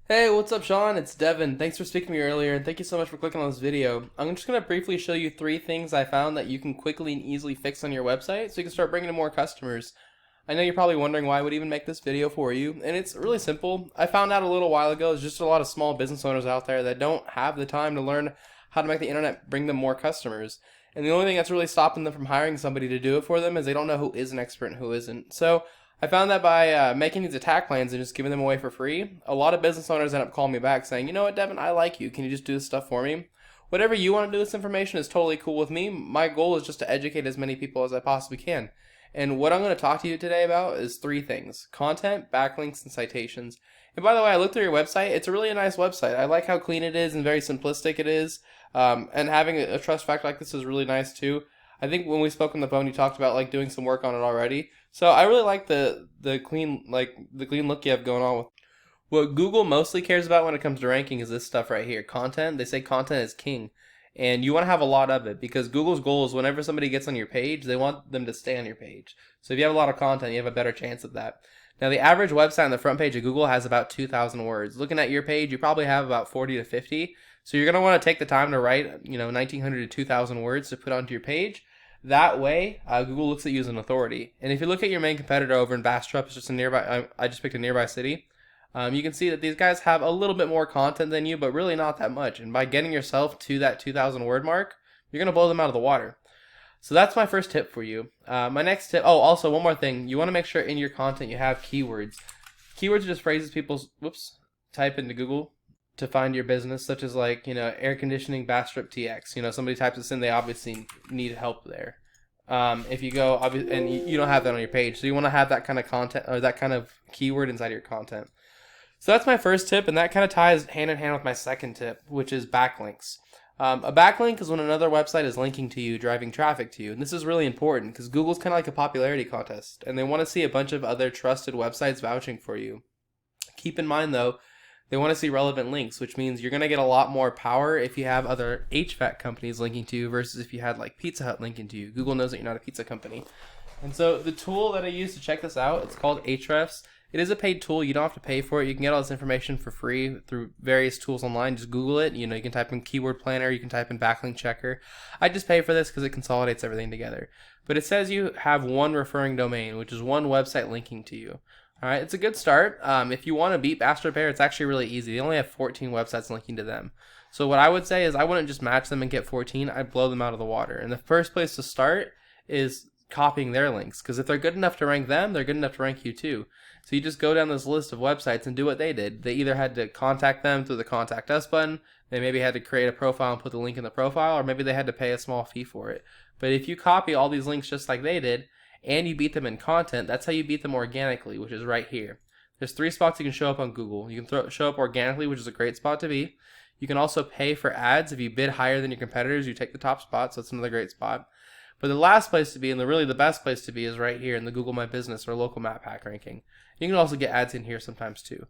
Hey, what's up, Sean? It's Devin. Thanks for speaking to me earlier, and thank you so much for clicking on this video. I'm just going to briefly show you three things I found that you can quickly and easily fix on your website so you can start bringing in more customers. I know you're probably wondering why I would even make this video for you, and it's really simple. I found out a little while ago there's just a lot of small business owners out there that don't have the time to learn how to make the internet bring them more customers. And the only thing that's really stopping them from hiring somebody to do it for them is they don't know who is an expert and who isn't. So I found that by making these attack plans and just giving them away for free, a lot of business owners end up calling me back saying, you know what, Devin, I like you. Can you just do this stuff for me? Whatever you want to do with this information is totally cool with me. My goal is just to educate as many people as I possibly can. And what I'm going to talk to you today about is three things: content, backlinks, and citations. And by the way, I looked through your website. It's a really nice website. I like how clean it is and very simplistic it is. And having a trust factor like this is really nice too. I think when we spoke on the phone, you talked about like doing some work on it already. So I really like the clean look you have going on with. What Google mostly cares about when it comes to ranking is this stuff right here, content. They say content is king, and you want to have a lot of it because Google's goal is whenever somebody gets on your page, they want them to stay on your page. So if you have a lot of content, you have a better chance of that. Now the average website on the front page of Google has about 2,000 words. Looking at your page, you probably have about 40 to 50. So you're going to want to take the time to write, 1,900 to 2,000 words to put onto your page. That way, Google looks at you as an authority. And if you look at your main competitor over in Bastrop, it's just a nearby. I just picked a nearby city. You can see that these guys have a little bit more content than you, but really not that much. And by getting yourself to that 2,000 word mark, you're gonna blow them out of the water. So that's my first tip for you. My next tip. Oh, also one more thing. You want to make sure in your content you have keywords. Keywords are just phrases people type into Google to find your business, such as like, air conditioning Bastrop TX. Somebody types this in, they obviously need help there. If you go and you don't have that on your page, so you want to have that kind of content or that kind of keyword inside your content. So that's my first tip, and that kind of ties hand in hand with my second tip, which is backlinks. A backlink is when another website is linking to you, driving traffic to you. And this is really important because Google's kind of like a popularity contest, and they want to see a bunch of other trusted websites vouching for you. Keep in mind, though, they want to see relevant links, which means you're going to get a lot more power if you have other HVAC companies linking to you versus if you had like Pizza Hut linking to you. Google knows that you're not a pizza company. And so the tool that I use to check this out, it's called Ahrefs. It is a paid tool. You don't have to pay for it. You can get all this information for free through various tools online. Just Google it. You can type in keyword planner. You can type in backlink checker. I just pay for this because it consolidates everything together. But it says you have one referring domain, which is one website linking to you. All right, it's a good start. If you want to beat Bastrop Air, it's actually really easy. They only have 14 websites linking to them. So what I would say is I wouldn't just match them and get 14. I'd blow them out of the water. And the first place to start is copying their links, because if they're good enough to rank them, they're good enough to rank you too. So you just go down this list of websites and do what they did. They either had to contact them through the contact us button, they maybe had to create a profile and put the link in the profile, or maybe they had to pay a small fee for it. But if you copy all these links just like they did, and you beat them in content, that's how you beat them organically, which is right here. There's 3 spots you can show up on Google. You can show up organically, which is a great spot to be. You can also pay for ads. If you bid higher than your competitors, you take the top spot, so that's another great spot. But the last place to be, and really the best place to be, is right here in the Google My Business or local map hack ranking. You can also get ads in here sometimes too.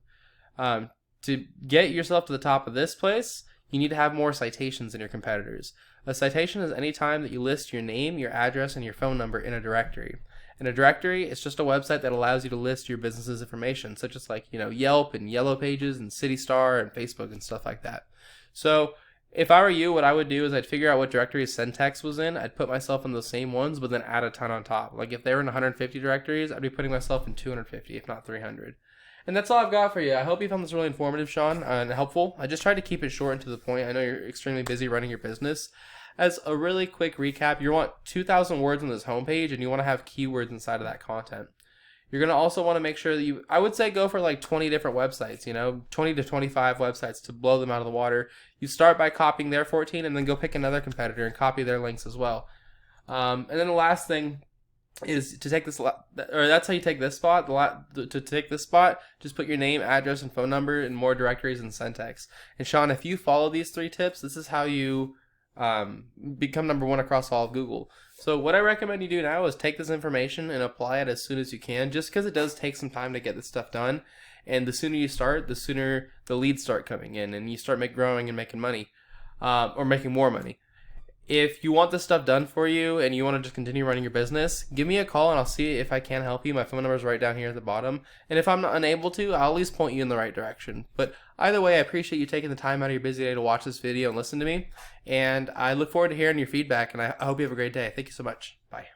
To get yourself to the top of this place, you need to have more citations than your competitors. A citation is any time that you list your name, your address, and your phone number in a directory. And a directory is just a website that allows you to list your business's information, such as like, Yelp and Yellow Pages and City Star and Facebook and stuff like that. So if I were you, what I would do is I'd figure out what directory Centex was in. I'd put myself in those same ones, but then add a ton on top. Like if they were in 150 directories, I'd be putting myself in 250, if not 300. And that's all I've got for you. I hope you found this really informative, Sean, and helpful. I just tried to keep it short and to the point. I know you're extremely busy running your business. As a really quick recap, you want 2,000 words on this homepage, and you want to have keywords inside of that content. You're going to also want to make sure that I would say go for like 20 different websites, 20 to 25 websites to blow them out of the water. You start by copying their 14 and then go pick another competitor and copy their links as well. And then the last thing is to take this, or that's how you take this spot. To take this spot, just put your name, address, and phone number in more directories in Centex. And Sean, if you follow these 3 tips, this is how you become number 1 across all of Google. So what I recommend you do now is take this information and apply it as soon as you can, just because it does take some time to get this stuff done. And the sooner you start, the sooner the leads start coming in and you start growing and making money, or making more money. If you want this stuff done for you and you want to just continue running your business, give me a call and I'll see if I can help you. My phone number is right down here at the bottom. And if I'm not unable to, I'll at least point you in the right direction. But either way, I appreciate you taking the time out of your busy day to watch this video and listen to me. And I look forward to hearing your feedback, and I hope you have a great day. Thank you so much. Bye.